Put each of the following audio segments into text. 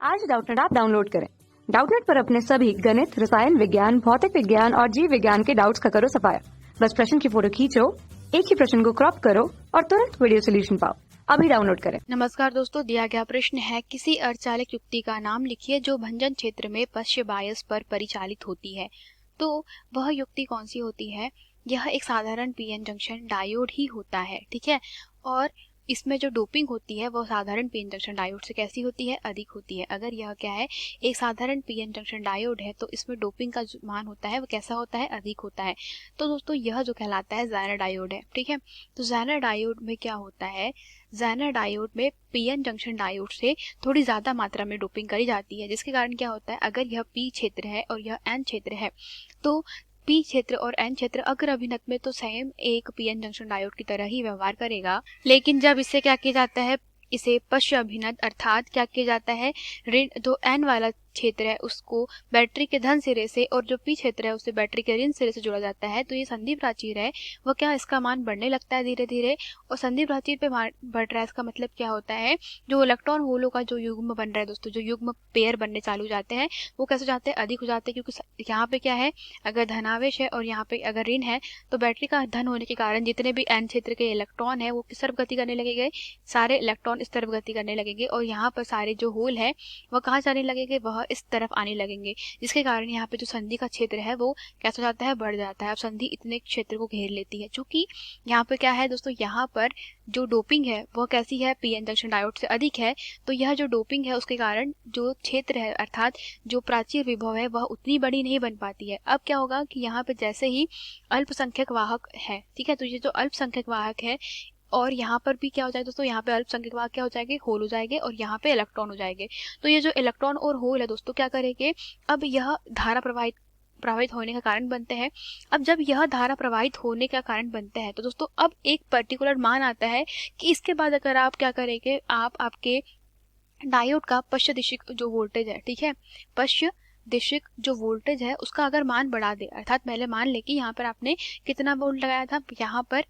आज Doubtnut app download करें। Doubtnut पर अपने सभी गणित, रसायन विज्ञान, भौतिक विज्ञान और जीव विज्ञान के डाउट्स का करो सफाया। बस प्रश्न की फोटो खींचो, एक ही प्रश्न को क्रॉप करो और तुरंत वीडियो सोल्यूशन पाओ। अभी डाउनलोड करें। नमस्कार दोस्तों, दिया गया प्रश्न है किसी अर्धचालक युक्ति का नाम लिखिए जो भंजन क्षेत्र में पश्य बायस पर परिचालित होती है। तो वह युक्ति कौन सी होती है? यह एक साधारण पीएन जंक्शन डायोड ही होता है, ठीक है। और इसमें जो डोपिंग होती है वह साधारण पीएन जंक्शन डायोड से कैसी होती है? अधिक होती है। अगर यह क्या है, एक साधारण पीएन जंक्शन डायोड है, तो इसमें डोपिंग का जो मान होता है वो कैसा होता है? अधिक होता है। तो दोस्तों यह जो कहलाता है ज़ेनर डायोड है, ठीक है। तो ज़ेनर डायोड में क्या होता है? ज़ेनर डायोड में पीएन जंक्शन डायोड से थोड़ी ज़्यादा मात्रा में डोपिंग करी जाती है, जिसके कारण क्या होता है, अगर यह पी क्षेत्र है और यह एन क्षेत्र है, तो पी क्षेत्र और एन क्षेत्र अग्र अभिनत में तो सेम एक पीएन जंक्शन डायोड की तरह ही व्यवहार करेगा, लेकिन जब इससे क्या किया जाता है, इसे पश्च अभिनत अर्थात क्या किया जाता है, ऋण जो एन वाला क्षेत्र है उसको बैटरी के धन सिरे से और जो पी क्षेत्र है उसे बैटरी के ऋण सिरे से जोड़ा जाता है, तो ये संधि प्राचीर है वह क्या, इसका मान बढ़ने लगता है धीरे धीरे। और संधि प्राचीर पे बढ़ रहा है, इसका मतलब क्या होता है, जो इलेक्ट्रॉन होलों का जो युग्म बन रहा है दोस्तों, जो युग्म पेयर बनने चालू हो जाते हैं वो कैसे जाते हैं, अधिक हो जाते हैं। क्योंकि यहाँ पे क्या है, अगर धनावेश है और यहाँ पे अगर ऋण है, तो बैटरी का धन होने के कारण जितने भी एन क्षेत्र के इलेक्ट्रॉन है वो किस तरफ गति करने लगेंगे, सारे इलेक्ट्रॉन इस तरफ गति करने लगेंगे। और यहाँ पर सारे जो होल है वह कहाँ जाने लगेंगे, वह इस तरफ आने लगेंगे, जिसके कारण यहाँ पे जो संधि का क्षेत्र है वो कैसा हो जाता है, बढ़ जाता है। अब संधि इतने क्षेत्र को घेर लेती है। चूंकि यहाँ पे क्या है दोस्तों, यहाँ पर जो डोपिंग है वह कैसी है, पीएन जंक्शन डायोड से अधिक है, तो यह जो डोपिंग है उसके कारण जो क्षेत्र है अर्थात जो प्राचीर विभव है वह उतनी बड़ी नहीं बन पाती है। अब क्या होगा कि यहाँ पे जैसे ही अल्पसंख्यक वाहक है, ठीक है, तो ये जो अल्पसंख्यक वाहक है और यहाँ पर भी क्या हो जाएगा दोस्तों, यहाँ पे अल्पसंख्यक वाहक क्या हो जाएंगे, होल हो जाएंगे और यहाँ पे इलेक्ट्रॉन हो जाएंगे। तो ये जो इलेक्ट्रॉन और होल है दोस्तों क्या करेंगे, अब यह धारा प्रवाहित होने का कारण बनते हैं। अब जब यह धारा प्रवाहित होने का कारण बनते हैं तो दोस्तों अब एक पर्टिकुलर मान आता है कि इसके बाद अगर आप क्या करेंगे, आप आपके डायोड का पश्च दिशिक जो वोल्टेज है, ठीक है, पश्च दिशिक जो वोल्टेज है उसका अगर मान बढ़ा दे, अर्थात पहले मान ले कि यहाँ पर आपने कितना वोल्ट लगाया था, यहाँ पर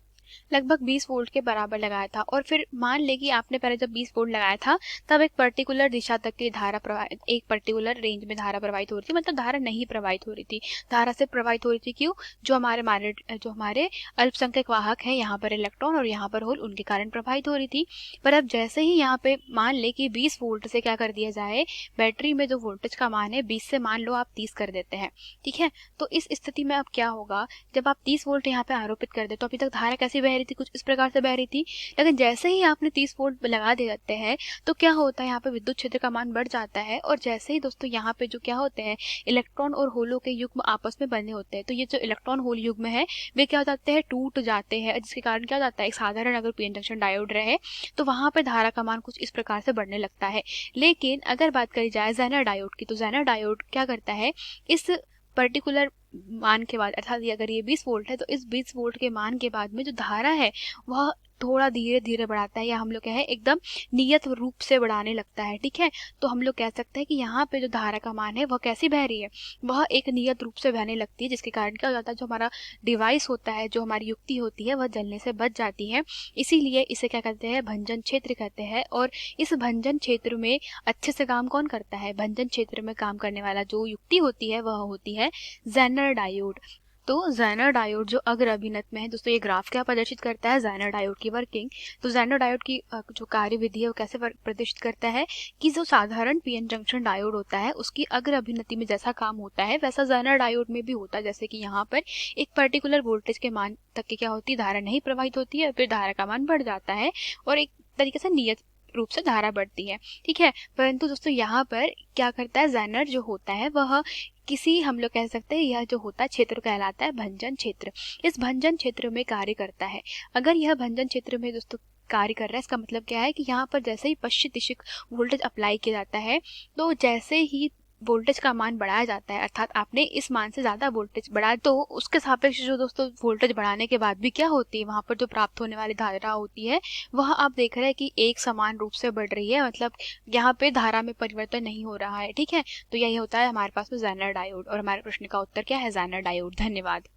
लगभग 20 वोल्ट के बराबर लगाया था, और फिर मान ले कि आपने पहले जब 20 वोल्ट लगाया था तब एक पर्टिकुलर दिशा तक की धारा प्रवाहित, एक पर्टिकुलर रेंज में धारा प्रवाहित हो रही थी, मतलब धारा नहीं प्रवाहित हो रही थी, धारा से प्रवाहित हो रही थी। क्यों? जो हमारे अल्पसंख्यक वाहक हैं, यहाँ पर इलेक्ट्रॉन और यहाँ पर होल, उनके कारण प्रवाहित हो रही थी। पर अब जैसे ही यहाँ पे मान ले कि 20 वोल्ट से क्या कर दिया जाए, बैटरी में जो वोल्टेज का मान है 20 से मान लो आप 30 कर देते हैं, ठीक है। तो इस स्थिति में अब क्या होगा, जब आप 30 वोल्ट यहाँ पे आरोपित कर दे, तो अभी तक धारा कैसी बह रही थी, कुछ इस प्रकार से बह रही थी, लेकिन जैसे ही आपने 30 वोल्ट लगा देते हैं तो क्या होता है, यहाँ पे विद्युत क्षेत्र का मान बढ़ जाता है। और जैसे ही दोस्तों यहाँ पे जो क्या होते हैं, इलेक्ट्रॉन और होलों के युग्म आपस में बने होते हैं, तो ये जो इलेक्ट्रॉन होल युग्म है वे क्या हो जाते हैं, टूट जाते हैं, जिसके कारण क्या हो जाता है, एक साधारण अगर पीएन जंक्शन डायोड रहे तो वहां पे धारा का मान कुछ इस प्रकार से बढ़ने लगता है। लेकिन अगर बात करी जाए ज़ेनर डायोड की, तो ज़ेनर डायोड क्या करता है, इस पर्टिकुलर मान के बाद, अर्थात अगर ये 20 वोल्ट है तो इस 20 वोल्ट के मान के बाद में जो धारा है वह थोड़ा धीरे धीरे बढ़ाता है, या हम लोग कहें एकदम नियत रूप से बढ़ाने लगता है, ठीक है। तो हम लोग कह सकते हैं कि यहाँ पे जो धारा का मान है वह कैसी बह रही है, वह एक नियत रूप से बहने लगती है, जिसके कारण क्या हो जाता है, जो हमारा डिवाइस होता है, जो हमारी युक्ति होती है वह जलने से बच जाती है। इसीलिए इसे क्या कहते हैं, भंजन क्षेत्र कहते हैं। और इस भंजन क्षेत्र में अच्छे से काम कौन करता है, भंजन क्षेत्र में काम करने वाला जो युक्ति होती है वह होती है ज़ेनर डायोड। तो ज़ेनर डायोड जो अग्र अभिनत में है दोस्तों, ये ग्राफ क्या प्रदर्शित करता है, ज़ेनर डायोड की वर्किंग। तो ज़ेनर डायोड की जो कार्यविधि है वो कैसे प्रदर्शित करता है कि जो साधारण पीएन जंक्शन डायोड होता है उसकी अग्र अभिनति में जैसा काम होता है वैसा ज़ेनर डायोड में भी होता है। जैसे कि यहाँ पर एक पर्टिकुलर वोल्टेज के मान तक की क्या होती है, धारा नहीं प्रवाहित होती है, फिर धारा का मान बढ़ जाता है और एक तरीके से नियत रूप से धारा बढ़ती है, ठीक है। परंतु दोस्तों यहाँ पर क्या करता है, ज़ेनर जो होता है वह किसी, हम लोग कह सकते हैं यह जो होता है क्षेत्र कहलाता है भंजन क्षेत्र। इस भंजन क्षेत्र में कार्य करता है। अगर यह भंजन क्षेत्र में दोस्तों कार्य कर रहा है, इसका मतलब क्या है कि यहाँ पर जैसे ही पश्चिम दिशक वोल्टेज अप्लाई किया जाता है, तो जैसे ही वोल्टेज का मान बढ़ाया जाता है, अर्थात आपने इस मान से ज़्यादा वोल्टेज बढ़ाया, तो उसके सापेक्ष जो दोस्तों वोल्टेज बढ़ाने के बाद भी क्या होती है, वहाँ पर जो प्राप्त होने वाली धारा होती है वह आप देख रहे हैं कि एक समान रूप से बढ़ रही है, मतलब यहाँ पे धारा में परिवर्तन नहीं हो रहा है, ठीक है। तो यही होता है हमारे पास में ज़ेनर डायोड। और हमारे प्रश्न का उत्तर क्या है, ज़ेनर डायोड। धन्यवाद।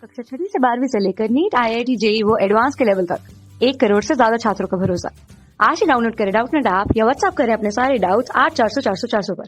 कक्षा 6 से 12वीं से लेकर नीट, IIT, JEE वो एडवांस के लेवल तक 1 करोड़ से ज्यादा छात्रों का भरोसा। आज ही डाउनलोड करें डाउटनेट ऐप या व्हाट्सएप करें अपने सारे डाउट्स 8400 400 400 पर।